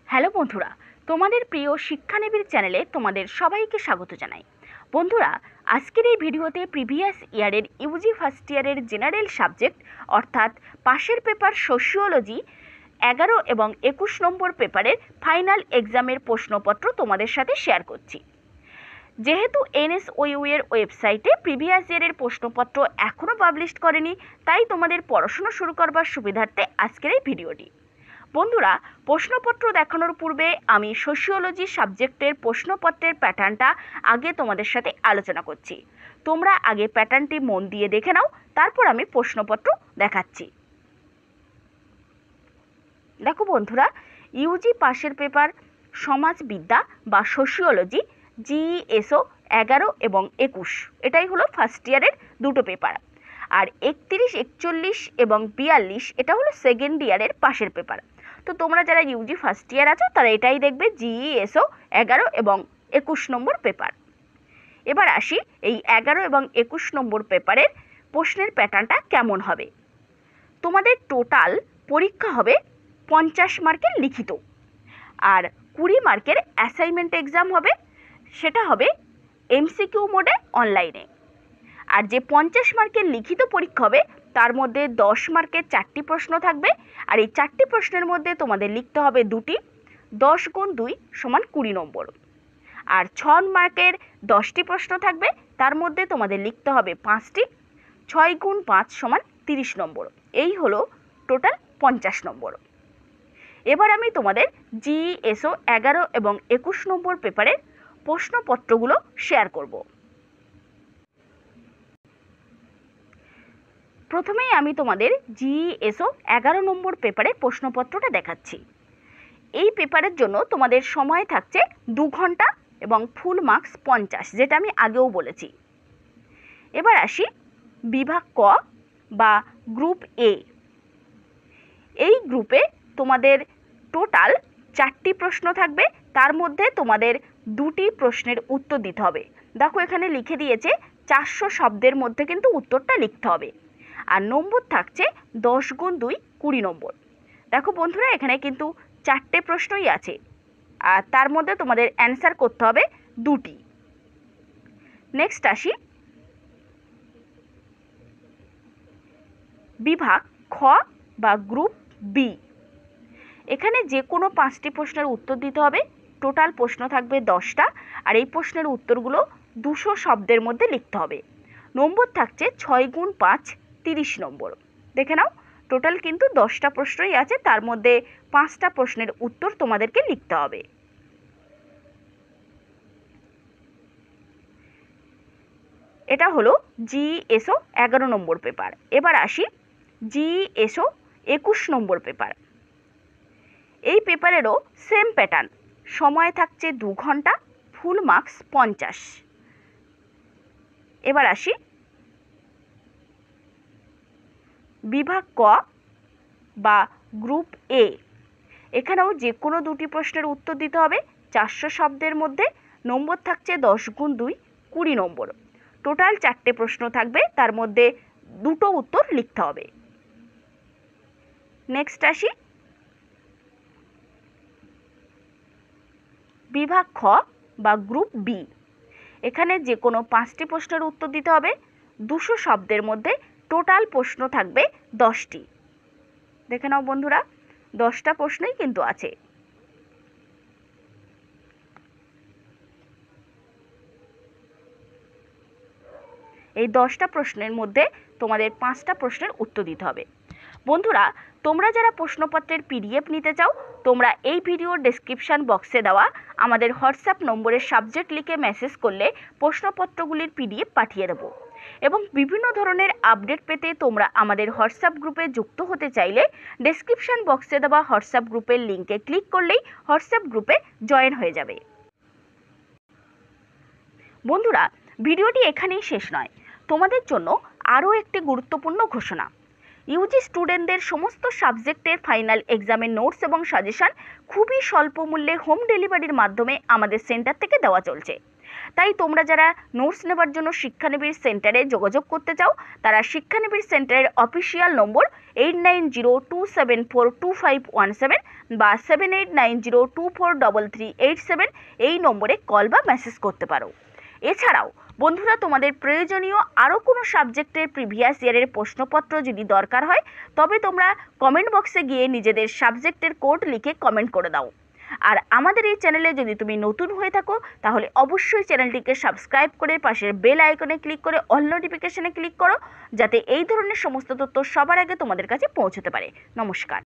Hello বন্ধুরা, তোমাদের প্রিয় শিক্ষানিবিড় চ্যানেলে তোমাদের সবাইকে স্বাগত জানাই। বন্ধুরা, আজকের এই ভিডিওতে প্রিভিয়াস ইয়ারের ইউজি ফার্স্ট ইয়ারের জেনারেল সাবজেক্ট অর্থাৎ পাশের পেপার সোশিওলজি 11 এবং 21 নম্বর পেপারের ফাইনাল এক্সামের প্রশ্নপত্র তোমাদের সাথে শেয়ার করছি। যেহেতু এনএসওইউ এর ওয়েবসাইটে প্রিভিয়াস ইয়ারের প্রশ্নপত্র এখনও পাবলিশ করেনি, তাই তোমাদের পড়াশোনা শুরু করবার সুবিধার্থে আজকের এই ভিডিওটি। বন্ধুরা, প্রশ্নপত্র দেখানোর পূর্বে আমি সোশিওলজি সাবজেক্টের প্রশ্নপত্রের প্যাটার্নটা আগে তোমাদের সাথে আলোচনা করছি। তোমরা আগে প্যাটার্নটি মন দিয়ে দেখে নাও, তারপর আমি প্রশ্নপত্র দেখাচ্ছি। দেখো বন্ধুরা, ইউজি পাশের পেপার সমাজবিদ্যা বা সোশিওলজি জিএসও 11 এবং 21, এটাই হলো ফার্স্ট ইয়ারের দুটো পেপার। আর 31, 41 এবং 42 এটা হলো সেকেন্ড ইয়ারের পাশের পেপার। তো তোমরা যারা ইউজি ফার্স্ট ইয়ার আছো তারা এটাই দেখবে, জিএসও 11 এবং 21 নম্বর পেপার। এবার আসি এই 11 এবং 21 নম্বর পেপারের প্রশ্নের প্যাটার্নটা কেমন হবে। তোমাদের টোটাল পরীক্ষা হবে 50 মার্কের লিখিত, আর 20 মার্কের অ্যাসাইনমেন্ট এক্সাম হবে, সেটা হবে এমসিকিউ মোডে অনলাইনে। আর যে 50 মার্কের লিখিত পরীক্ষা হবে তার মধ্যে 10 মার্কের 4টি প্রশ্ন থাকবে, আর এই 4টি প্রশ্নের মধ্যে তোমাদের লিখতে হবে 2টি, 10 গুণ 2 সমান 20 নম্বর। আর 6 মার্কের 10টি প্রশ্ন থাকবে, তার মধ্যে তোমাদের লিখতে হবে 5টি, 6 গুণ 5 সমান 30 নম্বর। এই হলো টোটাল 50 নম্বর। এবার আমি তোমাদের জিএসও 11 এবং 21 নম্বর পেপারের প্রশ্নপত্রগুলো শেয়ার করব। প্রথমেই আমি তোমাদের জিএসও 11 নম্বর পেপারের প্রশ্নপত্রটা দেখাচ্ছি। এই পেপারের জন্য তোমাদের সময় থাকছে 2 ঘন্টা এবং ফুল মার্কস 50, যেটা আমি আগেও বলেছি। এবার আসি বিভাগ ক বা গ্রুপ এ। এই গ্রুপে তোমাদের টোটাল 4টি প্রশ্ন থাকবে, তার মধ্যে তোমাদের 2টি প্রশ্নের উত্তর দিতে হবে। দেখো এখানে লিখে দিয়েছে 400 শব্দের মধ্যে কিন্তু উত্তরটা লিখতে হবে, আর নম্বর থাকছে 10 গুণ 2 20 নম্বর। দেখো বন্ধুরা, এখানে কিন্তু 4টে প্রশ্নই আছে, আর তার মধ্যে তোমাদের অ্যান্সার করতে হবে 2টি। নেক্সট আসি বিভাগ খ বা গ্রুপ বি। এখানে যে কোনো 5টি প্রশ্নের উত্তর দিতে হবে। টোটাল প্রশ্ন থাকবে 10টা, আর এই প্রশ্নের উত্তরগুলো 200 শব্দের মধ্যে লিখতে হবে। নম্বর থাকছে 6 গুণ 5 30 নম্বর। দেখে নাও, টোটাল কিন্তু 10টা প্রশ্নই আছে, তার মধ্যে 5টা প্রশ্নের উত্তর তোমাদেরকে লিখতে হবে। এটা হলো জিএসও 11 নম্বর পেপার। এবার আসি জিএসও 21 নম্বর পেপার। এই পেপারেরও সেম প্যাটার্ন, সময় থাকছে 2 ঘন্টা, ফুল মার্কস 50। এবার আসি বিভাগ ক বা গ্রুপ এ। এখানেও যে কোনো 2টি প্রশ্নের উত্তর দিতে হবে 400 শব্দের মধ্যে। নম্বর থাকছে 10 গুণ 2 20 নম্বর। টোটাল 4টে প্রশ্ন থাকবে, তার মধ্যে 2টো উত্তর লিখতে হবে। নেক্সট আসি বিভাগ খ বা গ্রুপ বি। এখানে যে কোনো 5টি প্রশ্নের উত্তর দিতে হবে 200 শব্দের মধ্যে। টোটাল প্রশ্ন থাকবে 10টি। দেখে নাও বন্ধুরা, 10টা প্রশ্নই কিন্তু আছে। এই 10টা প্রশ্নের মধ্যে তোমাদের 5টা প্রশ্নের উত্তর দিতে হবে। বন্ধুরা, তোমরা যারা প্রশ্নপত্রের পিডিএফ নিতে চাও, তোমরা এই ভিডিওর ডেসক্রিপশান বক্সে দেওয়া আমাদের হোয়াটসঅ্যাপ নম্বরে সাবজেক্ট লিখে মেসেজ করলে প্রশ্নপত্রগুলির পিডিএফ পাঠিয়ে দেবো। এবং বিভিন্ন ধরনের আপডেট পেতে তোমরা আমাদের হোয়াটসঅ্যাপ গ্রুপে যুক্ত হতে চাইলে ডেসক্রিপশান বক্সে দেওয়া হোয়াটসঅ্যাপ গ্রুপের লিঙ্কে ক্লিক করলেই হোয়াটসঅ্যাপ গ্রুপে জয়েন হয়ে যাবে। বন্ধুরা, ভিডিওটি এখানেই শেষ নয়, তোমাদের জন্য আরও একটি গুরুত্বপূর্ণ ঘোষণা। ইউজি স্টুডেন্টদের সমস্ত সাবজেক্টের ফাইনাল এক্সামের নোটস এবং সাজেশন খুবই স্বল্প মূল্যে হোম ডেলিভারির মাধ্যমে আমাদের সেন্টার থেকে দেওয়া চলছে। তাই তোমরা যারা নোটস নেবার জন্য শিক্ষানিবিড় সেন্টারে যোগাযোগ করতে চাও তারা শিক্ষানিবিড় সেন্টারের অফিসিয়াল নম্বর 8902742517 বা 7890243387 এই নম্বরে কল বা মেসেজ করতে পারো। এছাড়াও বন্ধুরা, তোমাদের প্রয়োজনীয় আরও কোনো সাবজেক্টের প্রিভিয়াস ইয়ারের প্রশ্নপত্র যদি দরকার হয় তবে তোমরা কমেন্ট বক্সে গিয়ে নিজেদের সাবজেক্টের কোড লিখে কমেন্ট করে দাও। আর আমাদের এই চ্যানেলে যদি তুমি নতুন হয়ে থাকো তাহলে অবশ্যই চ্যানেলটিকে সাবস্ক্রাইব করে পাশের বেল আইকনে ক্লিক করে অল নোটিফিকেশনে ক্লিক করো, যাতে এই ধরনের সমস্ত তথ্য সবার আগে তোমাদের কাছে পৌঁছতে পারে। নমস্কার।